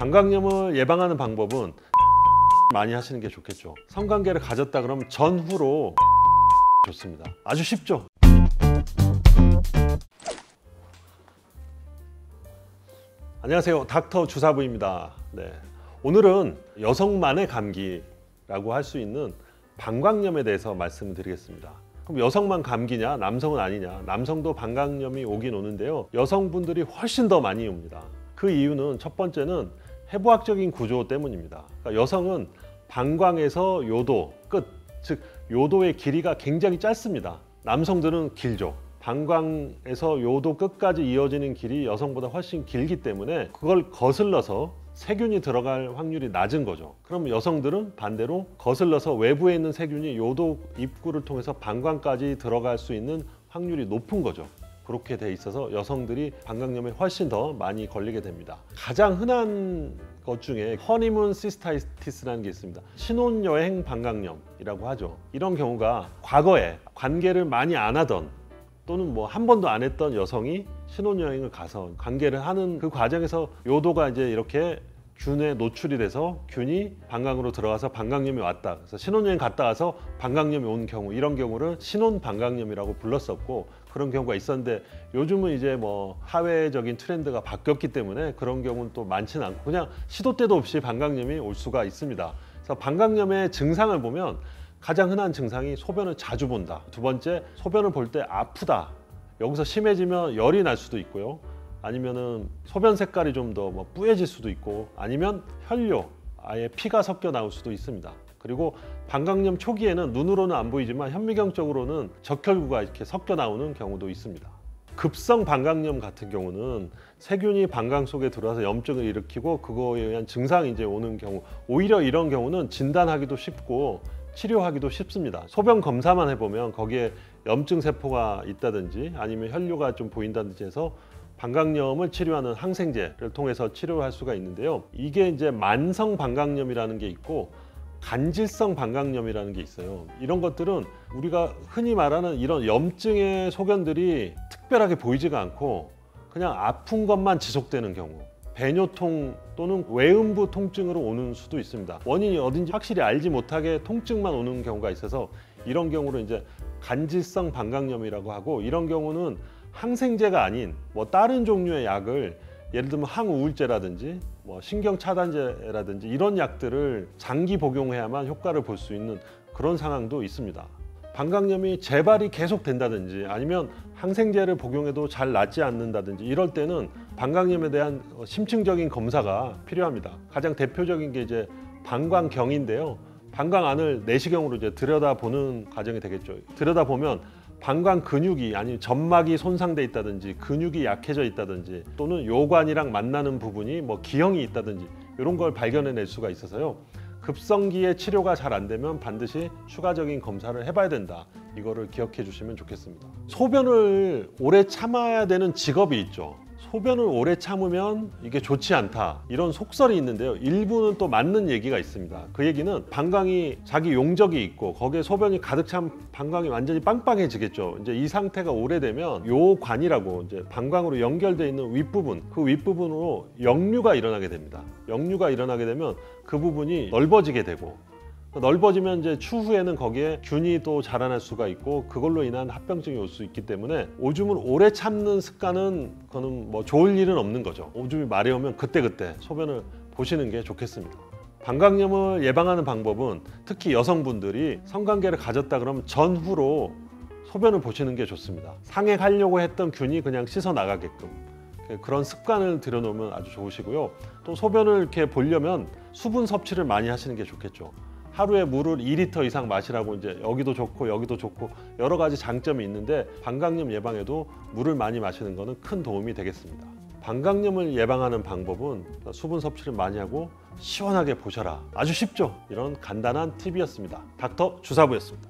방광염을 예방하는 방법은 많이 하시는 게 좋겠죠. 성관계를 가졌다 그러면 전후로 좋습니다. 아주 쉽죠. 안녕하세요, 닥터 주사부입니다. 오늘은 여성만의 감기라고 할 수 있는 방광염에 대해서 말씀드리겠습니다. 그럼 여성만 감기냐, 남성은 아니냐? 남성도 방광염이 오긴 오는데요, 여성분들이 훨씬 더 많이 옵니다. 그 이유는 첫 번째는 해부학적인 구조 때문입니다. 그러니까 여성은 방광에서 요도 끝, 즉 요도의 길이가 굉장히 짧습니다. 남성들은 길죠. 방광에서 요도 끝까지 이어지는 길이 여성보다 훨씬 길기 때문에 그걸 거슬러서 세균이 들어갈 확률이 낮은 거죠. 그럼 여성들은 반대로 거슬러서 외부에 있는 세균이 요도 입구를 통해서 방광까지 들어갈 수 있는 확률이 높은 거죠. 그렇게 돼 있어서 여성들이 방광염에 훨씬 더 많이 걸리게 됩니다. 가장 흔한 것 중에 허니문 시스타이티스라는 게 있습니다. 신혼여행 방광염이라고 하죠. 이런 경우가 과거에 관계를 많이 안 하던 또는 한 번도 안 했던 여성이 신혼여행을 가서 관계를 하는 그 과정에서 요도가 이제 이렇게 균에 노출이 돼서 균이 방광으로 들어가서 방광염이 왔다. 그래서 신혼여행 갔다 와서 방광염이 온 경우, 이런 경우를 신혼 방광염이라고 불렀었고, 그런 경우가 있었는데 요즘은 이제 사회적인 트렌드가 바뀌었기 때문에 그런 경우는 또 많지는 않고 그냥 시도 때도 없이 방광염이 올 수가 있습니다. 그래서 방광염의 증상을 보면 가장 흔한 증상이 소변을 자주 본다. 두 번째, 소변을 볼 때 아프다. 여기서 심해지면 열이 날 수도 있고요. 아니면은 소변 색깔이 좀 더 뿌얘질 수도 있고, 아니면 혈뇨, 아예 피가 섞여 나올 수도 있습니다. 그리고 방광염 초기에는 눈으로는 안 보이지만 현미경적으로는 적혈구가 이렇게 섞여 나오는 경우도 있습니다. 급성 방광염 같은 경우는 세균이 방광 속에 들어와서 염증을 일으키고 그거에 의한 증상이 이제 오는 경우, 오히려 이런 경우는 진단하기도 쉽고 치료하기도 쉽습니다. 소변 검사만 해보면 거기에 염증 세포가 있다든지 아니면 혈뇨가 좀 보인다든지 해서 방광염을 치료하는 항생제를 통해서 치료할 수가 있는데요, 이게 이제 만성 방광염이라는 게 있고 간질성 방광염이라는 게 있어요. 이런 것들은 우리가 흔히 말하는 이런 염증의 소견들이 특별하게 보이지가 않고 그냥 아픈 것만 지속되는 경우, 배뇨통 또는 외음부 통증으로 오는 수도 있습니다. 원인이 어딘지 확실히 알지 못하게 통증만 오는 경우가 있어서 이런 경우를 이제 간질성 방광염이라고 하고, 이런 경우는 항생제가 아닌 다른 종류의 약을, 예를 들면 항우울제라든지 신경차단제라든지 이런 약들을 장기 복용해야만 효과를 볼 수 있는 그런 상황도 있습니다. 방광염이 재발이 계속 된다든지 아니면 항생제를 복용해도 잘 낫지 않는다든지 이럴 때는 방광염에 대한 심층적인 검사가 필요합니다. 가장 대표적인 게 이제 방광경인데요, 방광 안을 내시경으로 이제 들여다보는 과정이 되겠죠. 들여다보면 방광 근육이, 아니면 점막이 손상돼 있다든지 근육이 약해져 있다든지 또는 요관이랑 만나는 부분이 기형이 있다든지 이런 걸 발견해낼 수가 있어서요, 급성기에 치료가 잘 안 되면 반드시 추가적인 검사를 해봐야 된다. 이거를 기억해 주시면 좋겠습니다. 소변을 오래 참아야 되는 직업이 있죠. 소변을 오래 참으면 이게 좋지 않다, 이런 속설이 있는데요, 일부는 또 맞는 얘기가 있습니다. 그 얘기는 방광이 자기 용적이 있고 거기에 소변이 가득 찬 방광이 완전히 빵빵해지겠죠. 이제 이 상태가 오래되면 요관이라고 이제 방광으로 연결되어 있는 윗부분, 그 윗부분으로 역류가 일어나게 됩니다. 역류가 일어나게 되면 그 부분이 넓어지게 되고, 넓어지면 이제 추후에는 거기에 균이 또 자라날 수가 있고 그걸로 인한 합병증이 올 수 있기 때문에 오줌을 오래 참는 습관은 그거는 좋을 일은 없는 거죠. 오줌이 마려우면 그때그때 소변을 보시는 게 좋겠습니다. 방광염을 예방하는 방법은 특히 여성분들이 성관계를 가졌다 그러면 전후로 소변을 보시는 게 좋습니다. 상액하려고 했던 균이 그냥 씻어 나가게끔 그런 습관을 들여놓으면 아주 좋으시고요. 또 소변을 이렇게 보려면 수분 섭취를 많이 하시는 게 좋겠죠. 하루에 물을 2리터 이상 마시라고, 이제 여기도 좋고 여기도 좋고 여러 가지 장점이 있는데 방광염 예방에도 물을 많이 마시는 것은 큰 도움이 되겠습니다. 방광염을 예방하는 방법은 수분 섭취를 많이 하고 시원하게 보셔라. 아주 쉽죠? 이런 간단한 팁이었습니다. 닥터 주사부였습니다.